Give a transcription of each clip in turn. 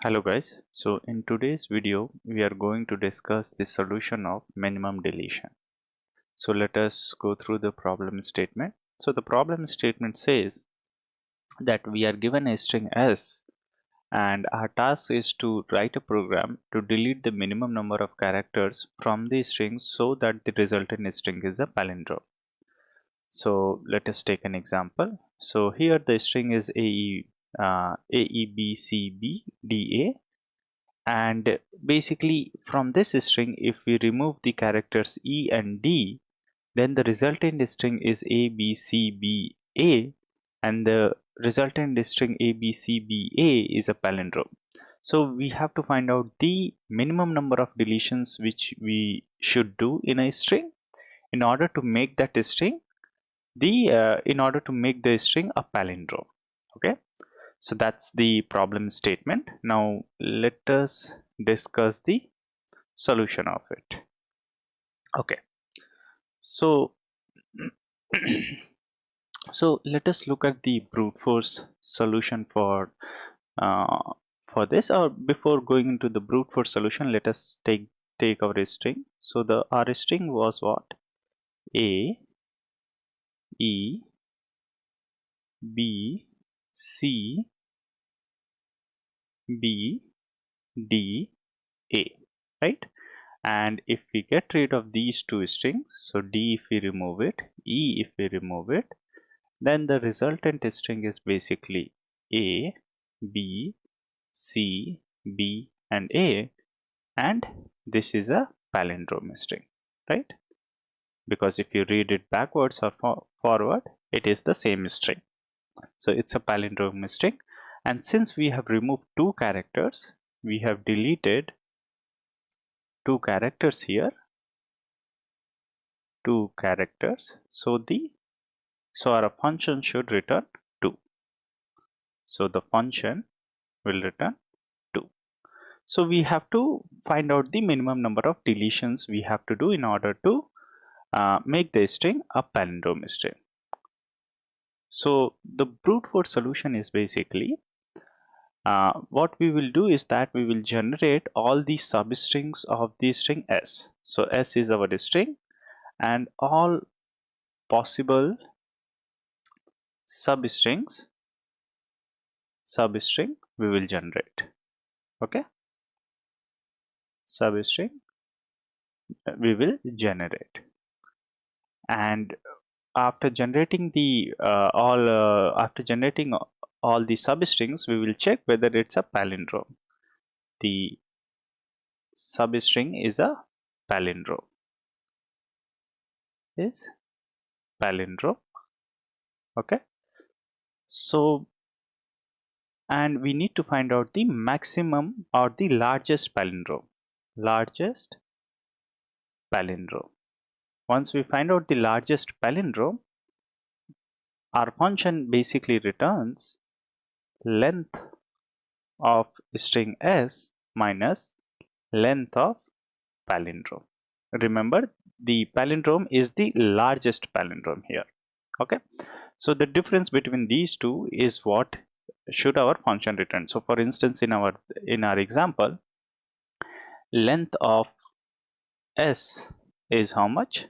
Hello guys, so in today's video we are going to discuss the solution of minimum deletion. So let us go through the problem statement. So the problem statement says that we are given a string s and our task is to write a program to delete the minimum number of characters from the string so that the resultant string is a palindrome. So let us take an example. So here the string is AEBCBDA, and basically from this string if we remove the characters E and D, then the resultant string is ABCBA, and the resultant string ABCBA is a palindrome. So we have to find out the minimum number of deletions which we should do in a string in order to make that string a palindrome. Okay, so that's the problem statement. Now let us discuss the solution of it. Okay, so so let us look at the brute force solution uh, for this. Or before going into the brute force solution, let us take our string. So our string was what? A, E, B, C, B, D, A, right? And if we get rid of these two strings, so D if we remove it, E if we remove it, then the resultant string is basically A, B, C, B and A, and this is a palindrome string, right? Because if you read it backwards or forward, it is the same string. So it's a palindrome string, and since we have removed two characters, we have deleted two characters here, two characters, so our function should return 2. So the function will return 2. So we have to find out the minimum number of deletions we have to do in order to make the string a palindrome string. So the brute force solution is basically what we will do is that we will generate all the substrings of the string s. So s is our string, and all possible substring we will generate. Okay, substring we will generate, and after generating all the substrings, we will check whether it's a palindrome. The substring is a palindrome, okay. So, and we need to find out the maximum or the largest palindrome. Once we find out the largest palindrome, our function basically returns length of string s minus length of palindrome. Remember, the palindrome is the largest palindrome here. Okay, so the difference between these two is what should our function return. So for instance, in our example, length of s is how much?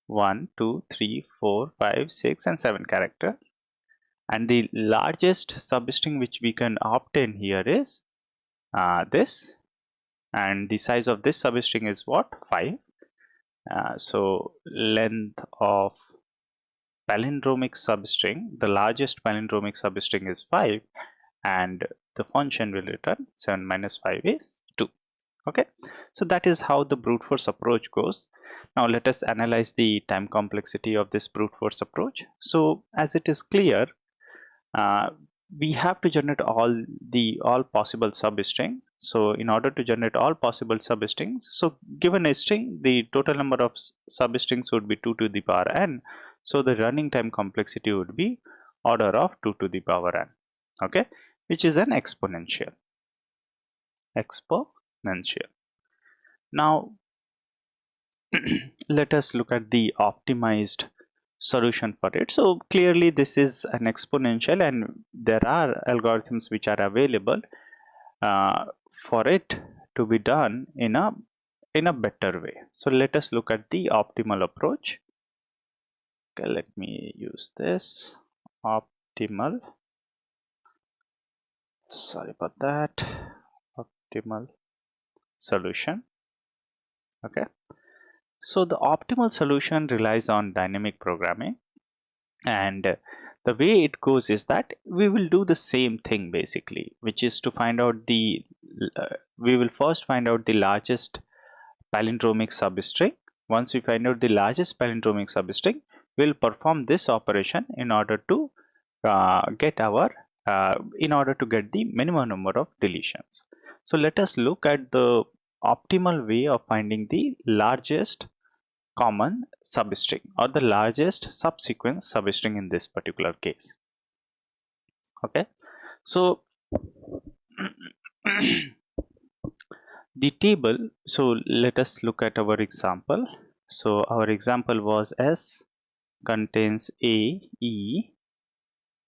1, 2, 3, 4, 5, 6 and 7 character, and the largest substring which we can obtain here is this, and the size of this substring is what? 5. So length of palindromic substring, the largest palindromic substring is 5, and the function will return 7 minus 5 is 2. Okay, so that is how the brute force approach goes. Now let us analyze the time complexity of this brute force approach. So as it is clear, we have to generate all possible substrings. So in order to generate all possible substrings, so given a string, the total number of substrings would be 2 to the power n. So the running time complexity would be order of 2 to the power n, okay, which is an exponential. Now let us look at the optimized solution for it. So clearly this is an exponential, and there are algorithms which are available for it to be done in a better way. So let us look at the optimal approach. Okay, let me use this optimal, sorry about that, optimal solution. Okay, so the optimal solution relies on dynamic programming, and the way it goes is that we will do the same thing basically, which is to find out the we will first find out the largest palindromic substring. Once we find out the largest palindromic substring, we'll perform this operation in order to get the minimum number of deletions. So let us look at the optimal way of finding the largest common substring or the largest subsequence substring in this particular case. Okay, so the table, so let us look at our example. So our example was S contains A, E,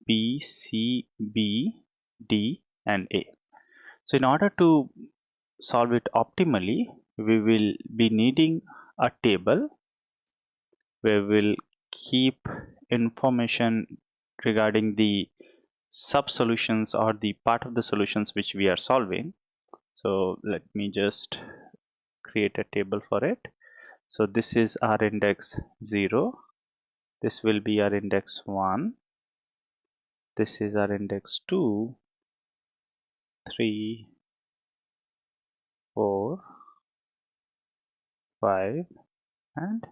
B, C, B, D and A. So in order to solve it optimally, we will be needing a table where we'll keep information regarding the sub solutions or the part of the solutions which we are solving. So let me just create a table for it. So this is our index 0, this will be our index 1, this is our index 2, 3, 4, 5 and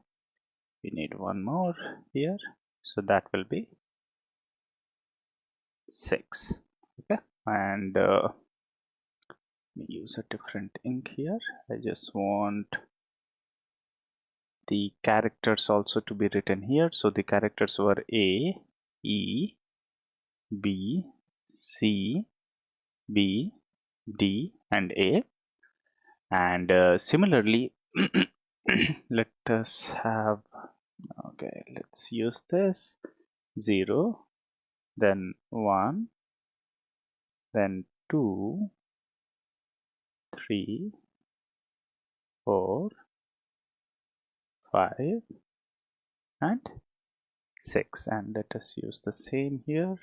we need one more here, so that will be 6. Okay, and we use a different ink here. I just want the characters also to be written here. So the characters were A, E, B, C, B, D and A. And similarly let us have, okay, let's use this 0, then 1, then 2, 3, 4, 5 and 6, and let us use the same here.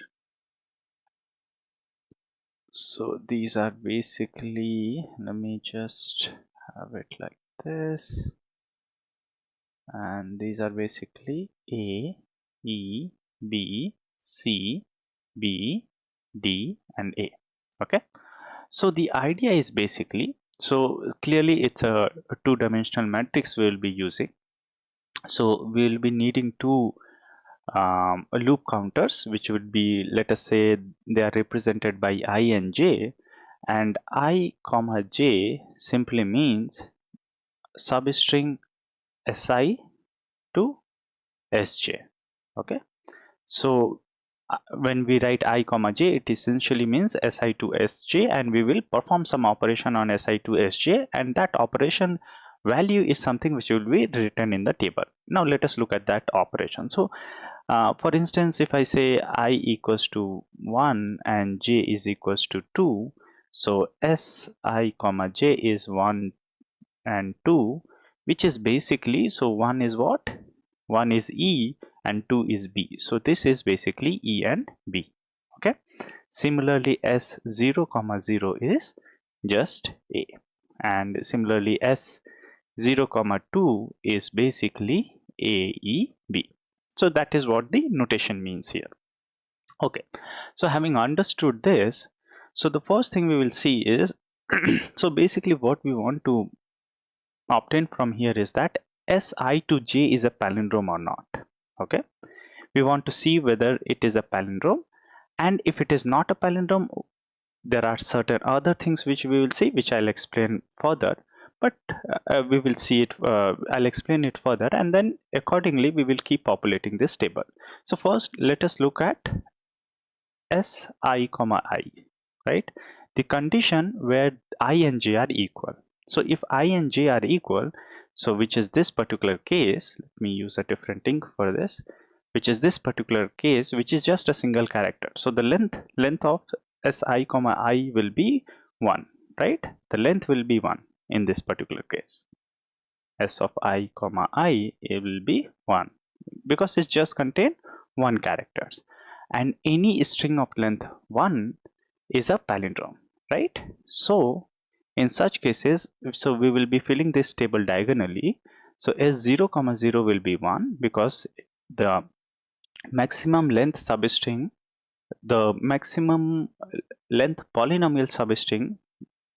So these are basically, let me just have it like this, and these are basically A, E, B, C, B, D and A. Okay, so the idea is basically, so clearly it's a two-dimensional matrix we will be using. So we will be needing two loop counters, which would be, let us say they are represented by I and j, and I comma j simply means substring si to sj. Okay, so when we write I comma j, it essentially means si to sj, and we will perform some operation on si to sj, and that operation value is something which will be written in the table. Now let us look at that operation. So for instance, if I say I equals to 1 and j is equals to 2, so si comma j is 1 and 2, which is basically, so 1 is what? 1 is E and 2 is B. So this is basically E and B. Okay. Similarly, S0 comma 0 is just A, and similarly S0 comma 2 is basically A, E, B. So that is what the notation means here. Okay, so having understood this, so the first thing we will see is so basically what we want to obtain from here is that Si to j is a palindrome or not. Okay, we want to see whether it is a palindrome, and if it is not a palindrome, there are certain other things which we will see, which I'll explain further, but we will see it, I'll explain it further, and then accordingly we will keep populating this table. So first let us look at Si comma I, right? The condition where I and j are equal. So if I and j are equal, so which is this particular case, let me use a different ink for this, which is this particular case, which is just a single character. So the length of Si comma I will be 1, right? The length will be 1 in this particular case. S of I comma I, it will be 1 because it just contain 1 characters, and any string of length 1 is a palindrome, right? So in such cases, so we will be filling this table diagonally. So S0 comma 0 will be 1 because the maximum length substring, the maximum length polynomial substring,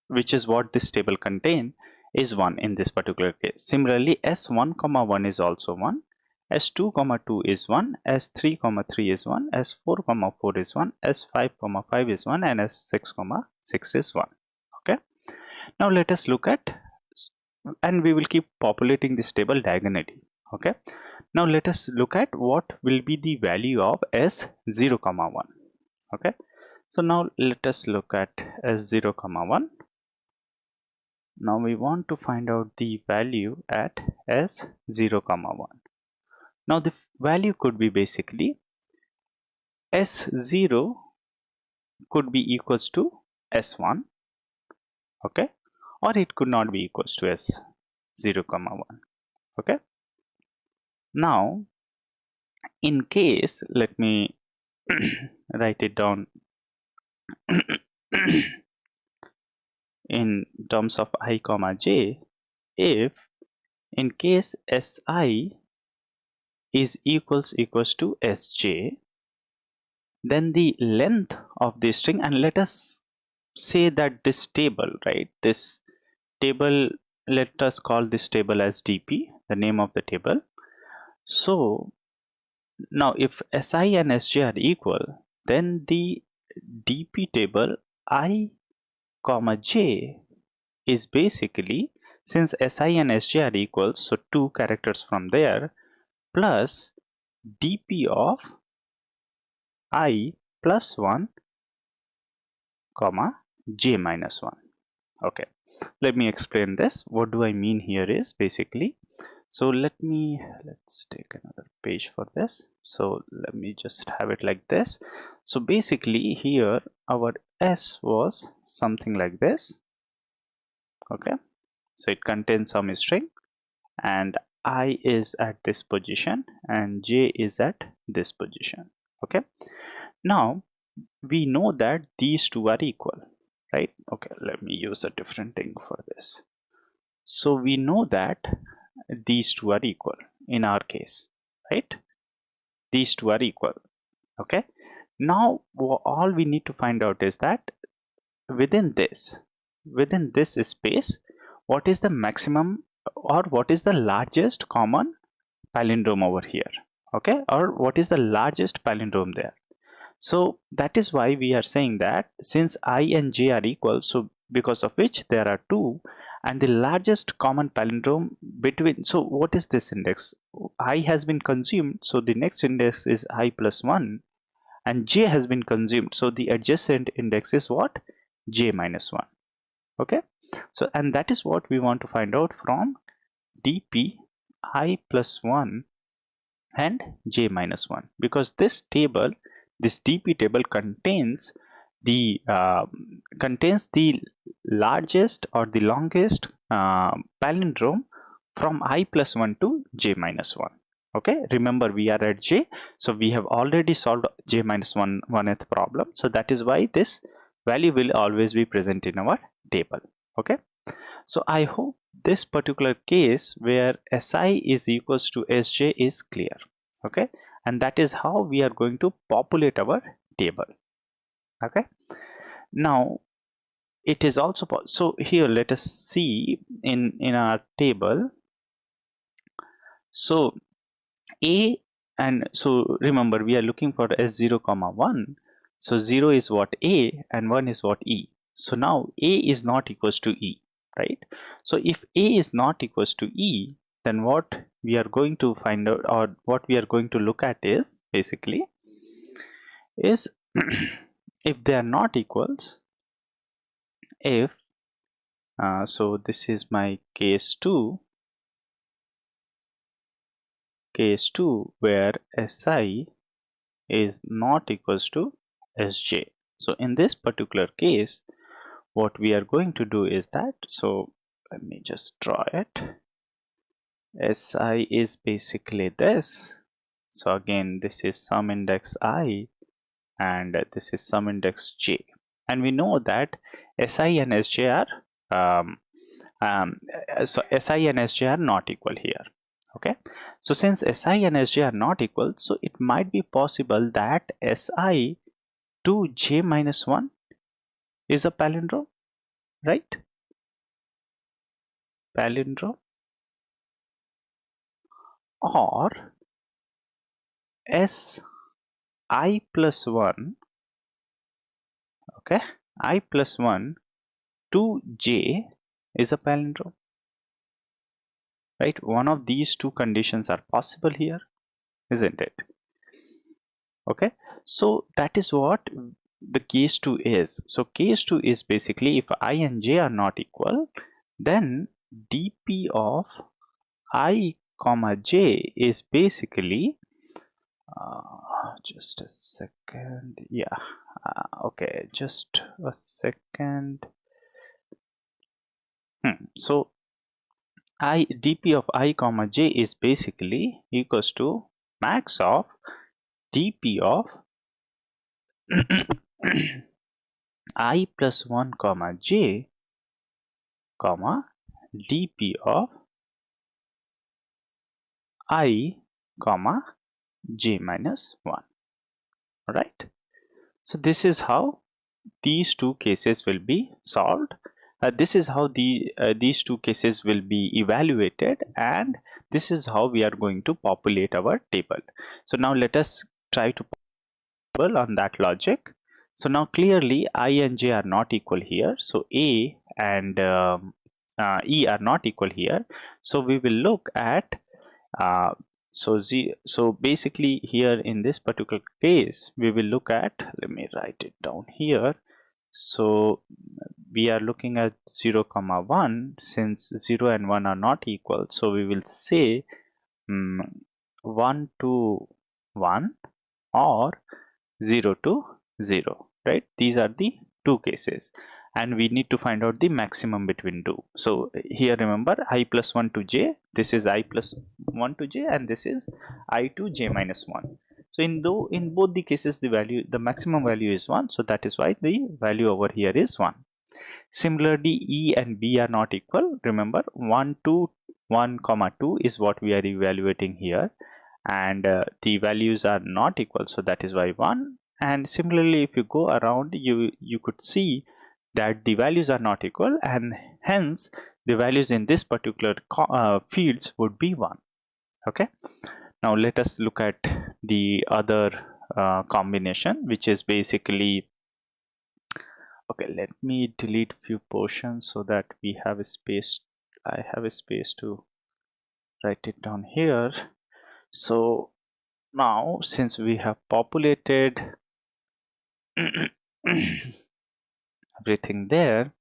which is what this table contain, is 1 in this particular case. Similarly, S1 comma 1 is also 1, S2 comma 2 is 1, S3 comma 3 is 1, S4 comma 4 is 1, S5 comma 5 is 1, and S6 comma 6 is 1. Okay, now let us look at, and we will keep populating this table diagonally. Okay, now let us look at what will be the value of S0 comma 1. Okay, so now let us look at S0 comma 1. Now we want to find out the value at S0 comma 1. Now the value could be basically S0 could be equals to S1, okay, or it could not be equals to S0 comma 1. Okay, now in case, let me write it down in terms of I comma j. If in case Si is equals to Sj, then the length of the string, and let us say that this table, right, this table, let us call this table as dp, the name of the table. So now if Si and Sj are equal, then the dp table I comma j is basically, since Si and Sj are equal, so 2 characters from there plus dp of I plus 1 comma j minus 1. Okay, let me explain this. What do I mean here is basically, so let's take another page for this. So let me just have it like this. So basically here our S was something like this. Okay, so it contains some string, and I is at this position and j is at this position. Okay, now we know that these two are equal, right? Okay, let me use a different thing for this. So we know that these two are equal in our case, right? These two are equal. Okay, now all we need to find out is that within this space, what is the maximum or what is the largest common palindrome over here? Okay, or what is the largest palindrome there? So that is why we are saying that since I and j are equal, so because of which there are 2, and the largest common palindrome between, so what is this index? I has been consumed, so the next index is I plus 1, and j has been consumed, so the adjacent index is what? J minus 1. Okay, so and that is what we want to find out from dp I plus 1 and j minus 1, because this table, this dp table contains the largest or the longest palindrome from I plus 1 to j minus 1. Okay, remember we are at j, so we have already solved j minus 1 1th problem, so that is why this value will always be present in our table. Okay, so I hope this particular case where Si is equals to Sj is clear. Okay, and that is how we are going to populate our table. Okay, now it is also so here let us see in our table. So a, and so remember we are looking for S0 comma 1, so 0 is what A and 1 is what E. So now A is not equals to E, right? So if A is not equals to E, then what we are going to find out, or what we are going to look at is basically is if they are not equals, if so this is my case 2 where Si is not equals to Sj. So in this particular case, what we are going to do is that, so let me just draw it. Si is basically this. So again, this is some index I and this is some index j, and we know that Si and Sj are so Si and Sj are not equal here. Okay, so since Si and Sj are not equal, so it might be possible that Si to j minus 1 is a palindrome, right? Palindrome, or Si plus 1, okay, I plus 1 to j is a palindrome, right? One of these two conditions are possible here, isn't it? Okay, so that is what the case 2 is. So case 2 is basically if I and j are not equal, then dp of I comma j is basically just a second, yeah, okay, just a second. So dp of I comma j is basically equals to max of dp of I plus 1 comma j comma dp of I comma j minus 1, right? So this is how these two cases will be solved. This is how these two cases will be evaluated, and this is how we are going to populate our table. So now let us try to populate on that logic. So now clearly I and j are not equal here, so A and E are not equal here. So we will look at so basically here in this particular case we will look at, let me write it down here. So we are looking at 0 comma 1, since 0 and 1 are not equal, so we will say 1 to 1 or 0 to 0, right? These are the two cases, and we need to find out the maximum between two. So here remember I plus 1 to j, this is I plus 1 to j, and this is I to j minus 1. So in both the cases the maximum value is 1, so that is why the value over here is 1. Similarly, E and B are not equal. Remember 1 to 1 comma 2 is what we are evaluating here, and the values are not equal, so that is why 1. And similarly, if you go around, you could see that the values are not equal, and hence the values in this particular fields would be 1. Okay, now let us look at the other combination, which is basically, okay, let me delete few portions so that we have a space. I have a space to write it down here. So now since we have populated everything there,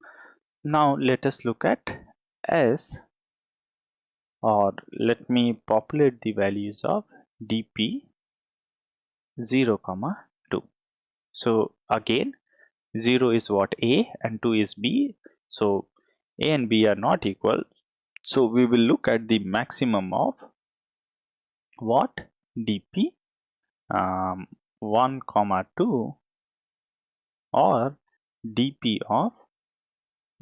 now let us look at S, or let me populate the values of dp 0 comma 2. So again 0 is what A and 2 is B, so A and B are not equal, so we will look at the maximum of what, dp 1 comma 2 or dp of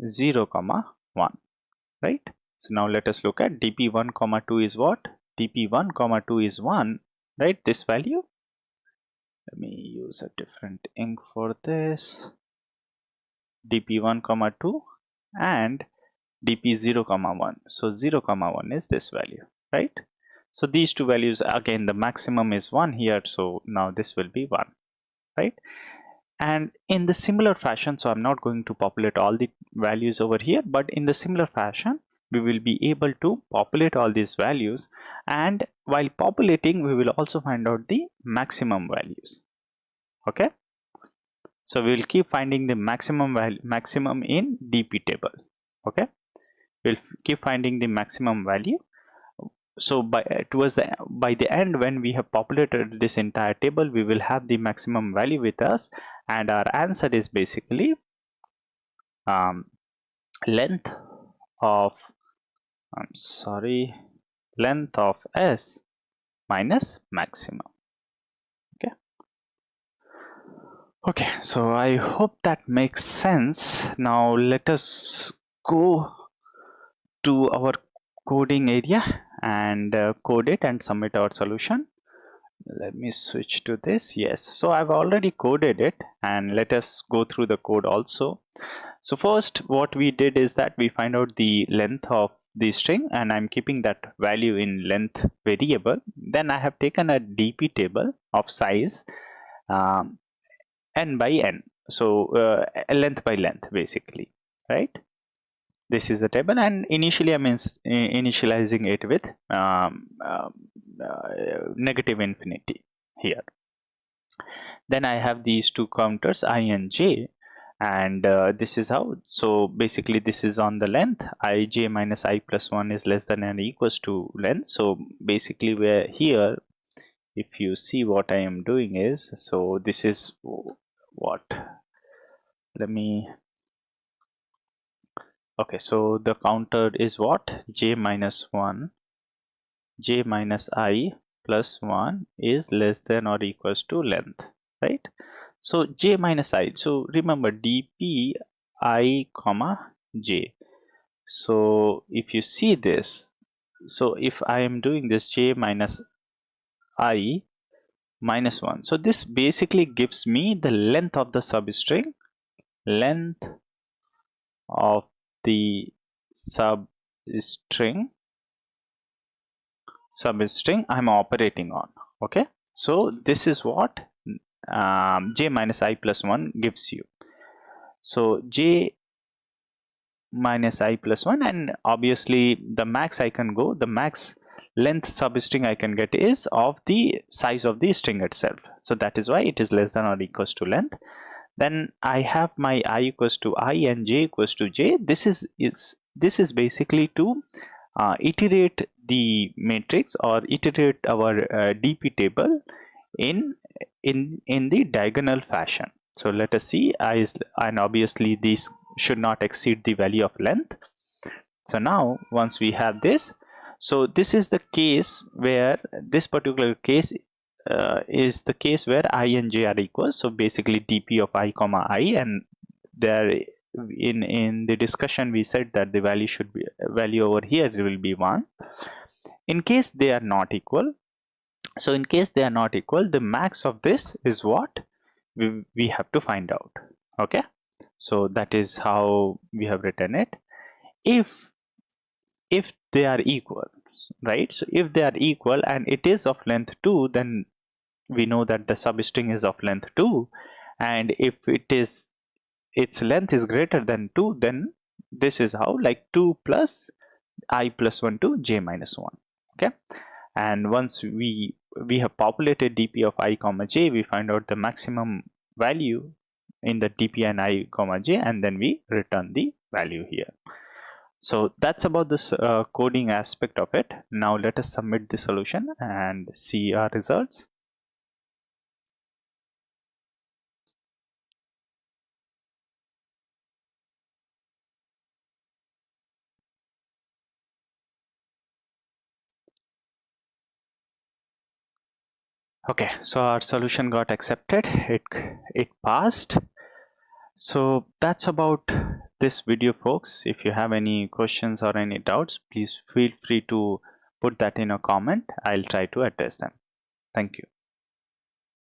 0 comma 1, right? So now let us look at dp 1 comma 2 is what, dp 1 comma 2 is 1, right? This value, let me use a different ink for this, dp 1 comma 2 and dp 0 comma 1. So 0 comma 1 is this value, right? So these two values, again the maximum is 1 here, so now this will be 1, right? And in the similar fashion, so I'm not going to populate all the values over here, but in the similar fashion we will be able to populate all these values, and while populating we will also find out the maximum values. Okay, so we will keep finding the maximum in dp table. Okay, we'll keep finding the maximum value. So by the end, when we have populated this entire table, we will have the maximum value with us, and our answer is basically um, length of length of S minus maximum. Okay, so I hope that makes sense. Now let us go to our coding area and code it and submit our solution. Let me switch to this. Yes, so I've already coded it, and let us go through the code also. So first what we did is that we find out the length of the string, and I'm keeping that value in length variable. Then I have taken a DP table of size n by n, so length by length basically, right? This is the table, and initially I'm initializing it with negative infinity here. Then I have these two counters I and j, and this is how. So basically this is on the length. ij minus I plus 1 is less than or equals to length. So basically we're here, if you see what I am doing is, so this is what, let me, okay, so the counter is what, j minus 1, j minus I plus 1 is less than or equals to length, right? So j minus I, so remember dp I comma j. So if you see this, so if I am doing this j minus I minus 1, so this basically gives me the length of the substring, length of the substring I'm operating on. Okay, so this is what j minus I plus 1 gives you. So j minus I plus 1, and obviously the max I can go, the max length substring I can get is of the size of the string itself. So that is why it is less than or equals to length. Then I have my I equals to I and j equals to j. This is basically to iterate the matrix or iterate our DP table in the diagonal fashion. So let us see, and obviously these should not exceed the value of length. So now once we have this, so this is the case where this particular case is the case where I and j are equal. So basically dp of I comma I, and there in the discussion we said that the value should be, value over here will be 1. In case they are not equal, so in case they are not equal, the max of this is what we have to find out. Okay, so that is how we have written it. If they are equal, right, so if they are equal and it is of length 2, then we know that the substring is of length 2, and if its length is greater than 2, then this is how, like 2 plus I plus 1 to j minus 1. Okay, and once we have populated dp of I comma j, we find out the maximum value in the dp and I comma j, and then we return the value here. So that's about this coding aspect of it. Now let us submit the solution and see our results. Okay, so our solution got accepted. It passed. So that's about this video, folks. If you have any questions or any doubts, please feel free to put that in a comment. I'll try to address them. Thank you.